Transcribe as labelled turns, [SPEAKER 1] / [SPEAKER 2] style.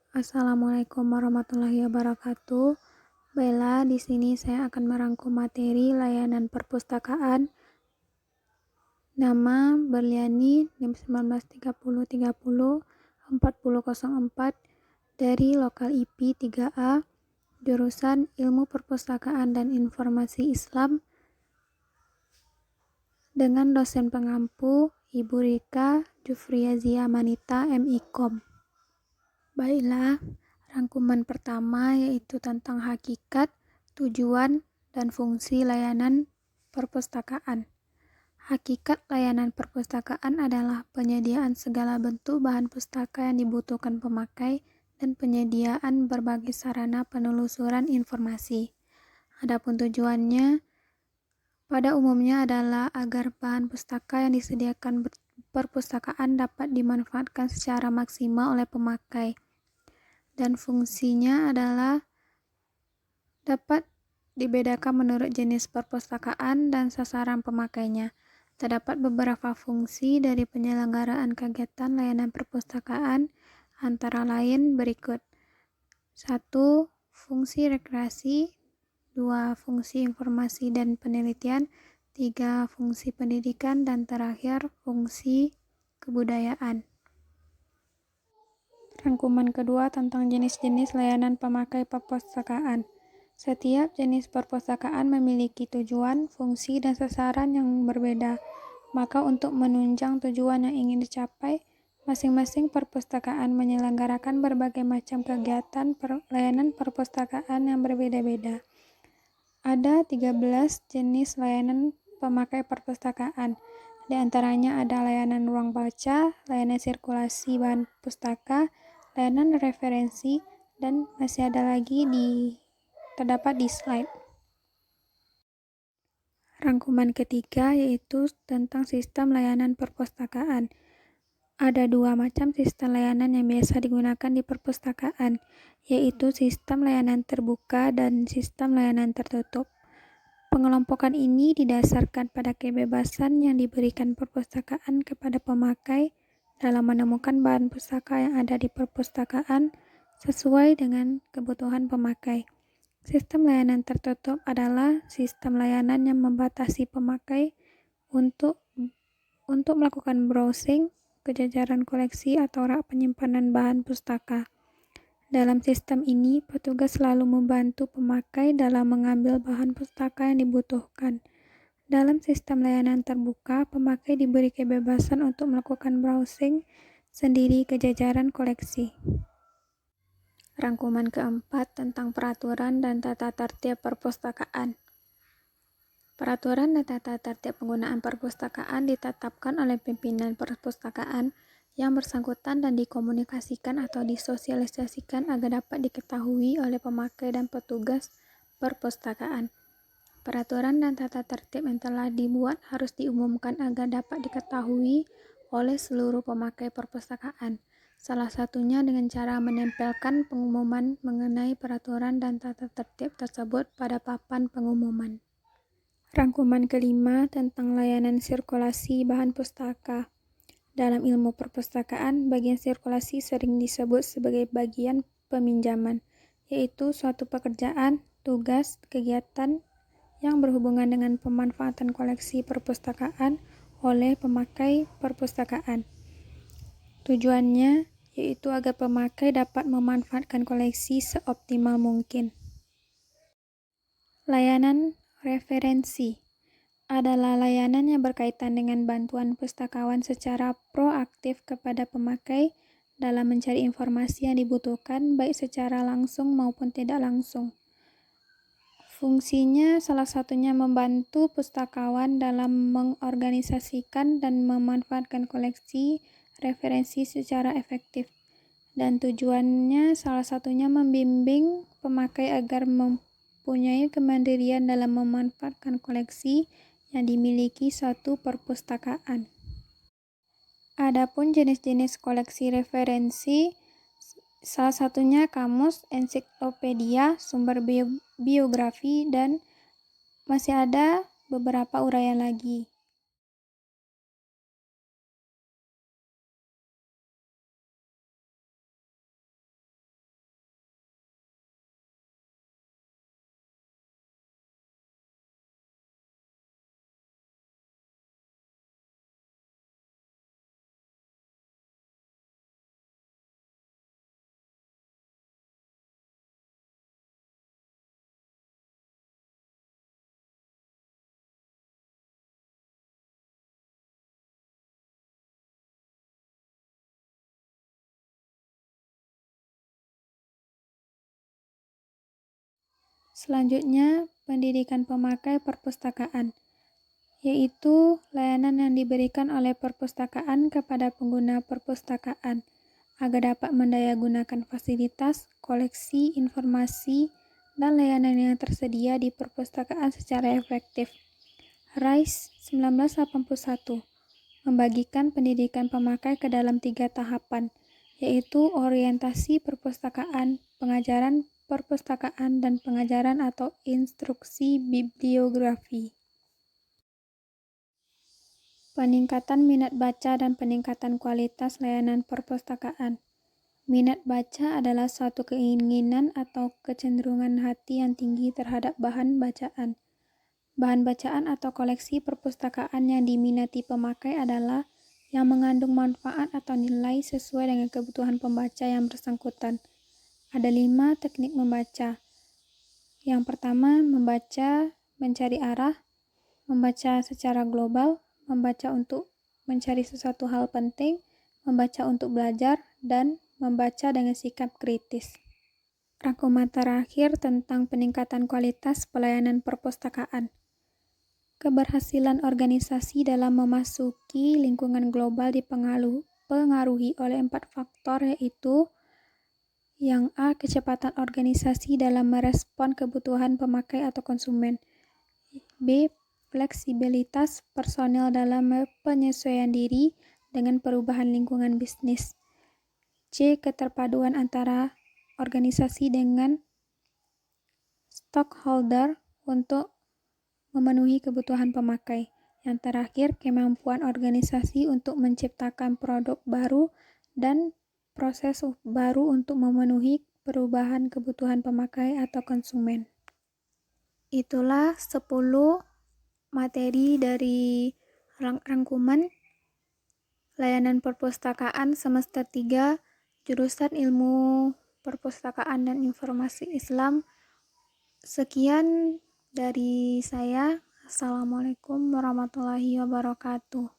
[SPEAKER 1] Assalamualaikum warahmatullahi wabarakatuh. Baiklah, di sini saya akan merangkum materi layanan perpustakaan. Nama Berliani, NIM 193030 4004 dari lokal IP 3A, jurusan Ilmu Perpustakaan dan Informasi Islam, dengan dosen pengampu Ibu Rika Jufriyazia Manita, MIKOM. Baiklah, rangkuman pertama yaitu tentang hakikat, tujuan, dan fungsi layanan perpustakaan. Hakikat layanan perpustakaan adalah penyediaan segala bentuk bahan pustaka yang dibutuhkan pemakai dan penyediaan berbagai sarana penelusuran informasi. Adapun tujuannya pada umumnya adalah agar bahan pustaka yang disediakan perpustakaan dapat dimanfaatkan secara maksimal oleh pemakai. Dan fungsinya adalah dapat dibedakan menurut jenis perpustakaan dan sasaran pemakainya. Terdapat beberapa fungsi dari penyelenggaraan kegiatan layanan perpustakaan, antara lain berikut. 1. Fungsi rekreasi. 2. Fungsi informasi dan penelitian. 3. Fungsi pendidikan. Dan terakhir, fungsi kebudayaan. Rangkuman kedua tentang jenis-jenis layanan pemakai perpustakaan. Setiap jenis perpustakaan memiliki tujuan, fungsi, dan sasaran yang berbeda. Maka untuk menunjang tujuan yang ingin dicapai, masing-masing perpustakaan menyelenggarakan berbagai macam kegiatan layanan perpustakaan yang berbeda-beda. Ada 13 jenis layanan pemakai perpustakaan. Di antaranya ada layanan ruang baca, layanan sirkulasi bahan pustaka, layanan referensi, dan masih ada lagi terdapat di slide. Rangkuman ketiga yaitu tentang sistem layanan perpustakaan. Ada dua macam sistem layanan yang biasa digunakan di perpustakaan, yaitu sistem layanan terbuka dan sistem layanan tertutup. Pengelompokan ini didasarkan pada kebebasan yang diberikan perpustakaan kepada pemakai dalam menemukan bahan pustaka yang ada di perpustakaan sesuai dengan kebutuhan pemakai. Sistem layanan tertutup adalah sistem layanan yang membatasi pemakai untuk melakukan browsing ke jajaran koleksi atau rak penyimpanan bahan pustaka. Dalam sistem ini, petugas selalu membantu pemakai dalam mengambil bahan pustaka yang dibutuhkan. Dalam sistem layanan terbuka, pemakai diberi kebebasan untuk melakukan browsing sendiri ke jajaran koleksi. Rangkuman keempat tentang peraturan dan tata tertib perpustakaan. Peraturan dan tata tertib penggunaan perpustakaan ditetapkan oleh pimpinan perpustakaan yang bersangkutan dan dikomunikasikan atau disosialisasikan agar dapat diketahui oleh pemakai dan petugas perpustakaan. Peraturan dan tata tertib yang telah dibuat harus diumumkan agar dapat diketahui oleh seluruh pemakai perpustakaan. Salah satunya dengan cara menempelkan pengumuman mengenai peraturan dan tata tertib tersebut pada papan pengumuman. Rangkuman kelima tentang layanan sirkulasi bahan pustaka. Dalam ilmu perpustakaan, bagian sirkulasi sering disebut sebagai bagian peminjaman, yaitu suatu pekerjaan, tugas, kegiatan yang berhubungan dengan pemanfaatan koleksi perpustakaan oleh pemakai perpustakaan. Tujuannya yaitu agar pemakai dapat memanfaatkan koleksi seoptimal mungkin. Layanan referensi adalah layanan yang berkaitan dengan bantuan pustakawan secara proaktif kepada pemakai dalam mencari informasi yang dibutuhkan baik secara langsung maupun tidak langsung. Fungsinya salah satunya membantu pustakawan dalam mengorganisasikan dan memanfaatkan koleksi referensi secara efektif. Dan tujuannya salah satunya membimbing pemakai agar mempunyai kemandirian dalam memanfaatkan koleksi yang dimiliki suatu perpustakaan. Adapun jenis-jenis koleksi referensi, salah satunya kamus, ensiklopedia, sumber biografi, dan masih ada beberapa uraian lagi. Selanjutnya, pendidikan pemakai perpustakaan, yaitu layanan yang diberikan oleh perpustakaan kepada pengguna perpustakaan agar dapat mendayagunakan fasilitas, koleksi, informasi, dan layanan yang tersedia di perpustakaan secara efektif. RISE 1981 membagikan pendidikan pemakai ke dalam 3 tahapan, yaitu orientasi perpustakaan, pengajaran perpustakaan, dan pengajaran atau instruksi bibliografi. Peningkatan minat baca dan peningkatan kualitas layanan perpustakaan. Minat baca adalah suatu keinginan atau kecenderungan hati yang tinggi terhadap bahan bacaan. Bahan bacaan atau koleksi perpustakaan yang diminati pemakai adalah yang mengandung manfaat atau nilai sesuai dengan kebutuhan pembaca yang bersangkutan. Ada 5 teknik membaca. Yang pertama, membaca mencari arah, membaca secara global, membaca untuk mencari sesuatu hal penting, membaca untuk belajar, dan membaca dengan sikap kritis. Rangkuman terakhir tentang peningkatan kualitas pelayanan perpustakaan. Keberhasilan organisasi dalam memasuki lingkungan global dipengaruhi oleh 4 faktor, yaitu yang A. Kecepatan organisasi dalam merespon kebutuhan pemakai atau konsumen. B. Fleksibilitas personel dalam penyesuaian diri dengan perubahan lingkungan bisnis. C. Keterpaduan antara organisasi dengan stakeholder untuk memenuhi kebutuhan pemakai. Yang terakhir, kemampuan organisasi untuk menciptakan produk baru dan proses baru untuk memenuhi perubahan kebutuhan pemakai atau konsumen. Itulah 10 materi dari rangkuman layanan perpustakaan semester 3 jurusan Ilmu Perpustakaan dan Informasi Islam. Sekian dari saya. Assalamualaikum warahmatullahi wabarakatuh.